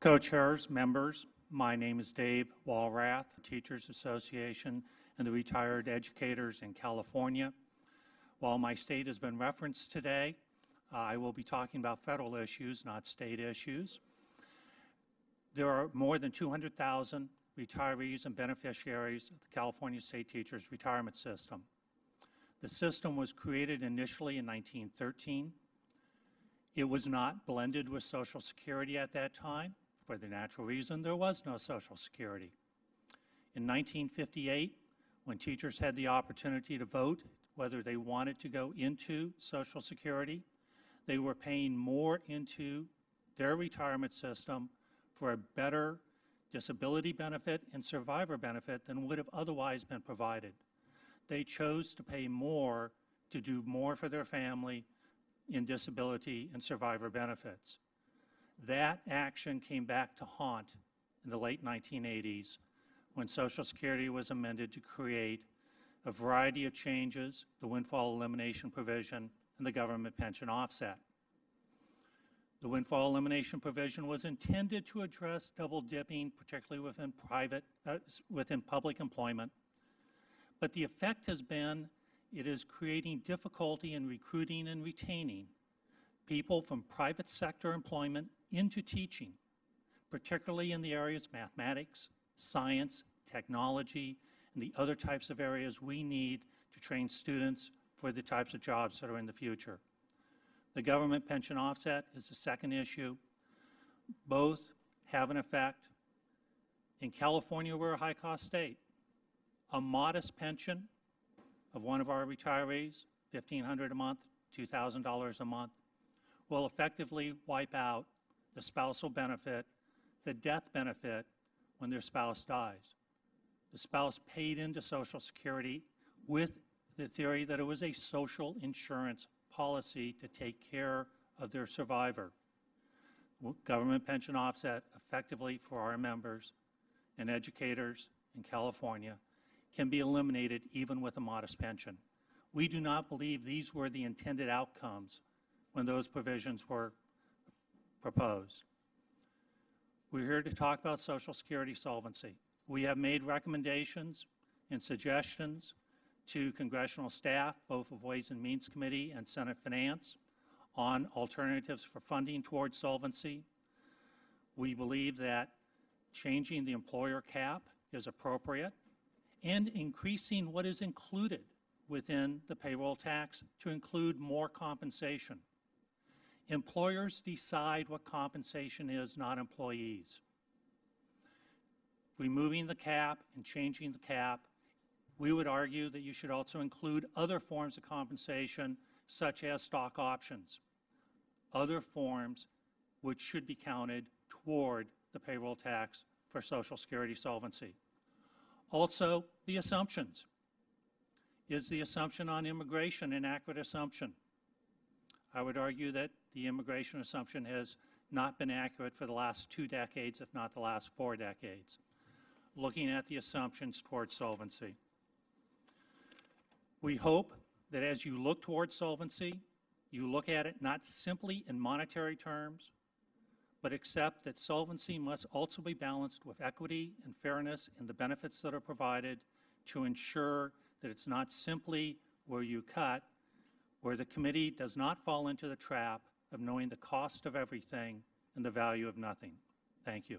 Co-chairs, members, my name is Dave Walrath, Teachers Association and the Retired Educators in California. While my state has been referenced today, I will be talking about federal issues, not state issues. There are more than 200,000 retirees and beneficiaries of the California State Teachers Retirement System. The system was created initially in 1913. It was not blended with Social Security at that time, for the natural reason there was no Social Security. In 1958, when teachers had the opportunity to vote whether they wanted to go into Social Security, they were paying more into their retirement system for a better disability benefit and survivor benefit than would have otherwise been provided. They chose to pay more to do more for their family in disability and survivor benefits. That action came back to haunt in the late 1980s when Social Security was amended to create a variety of changes, the Windfall Elmination Provision and the government pension offset. The Windfall Elmination Provision was intended to address double dipping, particularly within public employment. But the effect has been it is creating difficulty in recruiting and retaining people from private sector employment into teaching, particularly in the areas mathematics, science, technology, and the other types of areas we need to train students for the types of jobs that are in the future. The government pension offset is the second issue. Both have an effect. In California, we're a high-cost state. A modest pension of one of our retirees, $1,500 a month, $2,000 a month, will effectively wipe out the spousal benefit, the death benefit when their spouse dies. The spouse paid into Social Security with the theory that it was a social insurance policy to take care of their survivor. Government pension offset effectively for our members and educators in California can be eliminated even with a modest pension. We do not believe these were the intended outcomes when those provisions were proposed. We're here to talk about Social Security solvency. We have made recommendations and suggestions to congressional staff, both of Ways and Means Committee and Senate Finance, on alternatives for funding towards solvency. We believe that changing the employer cap is appropriate and increasing what is included within the payroll tax to include more compensation. Employers decide what compensation is, not employees. Removing the cap and changing the cap, we would argue that you should also include other forms of compensation, such as stock options, other forms which should be counted toward the payroll tax for Social Security solvency. Also, the assumptions. Is the assumption on immigration an accurate assumption? I would argue that the immigration assumption has not been accurate for the last 2 decades, if not the last 4 decades. Looking at the assumptions towards solvency. We hope that as you look towards solvency, you look at it not simply in monetary terms, but accept that solvency must also be balanced with equity and fairness in the benefits that are provided to ensure that it's not simply where you cut, where the committee does not fall into the trap of knowing the cost of everything and the value of nothing. Thank you.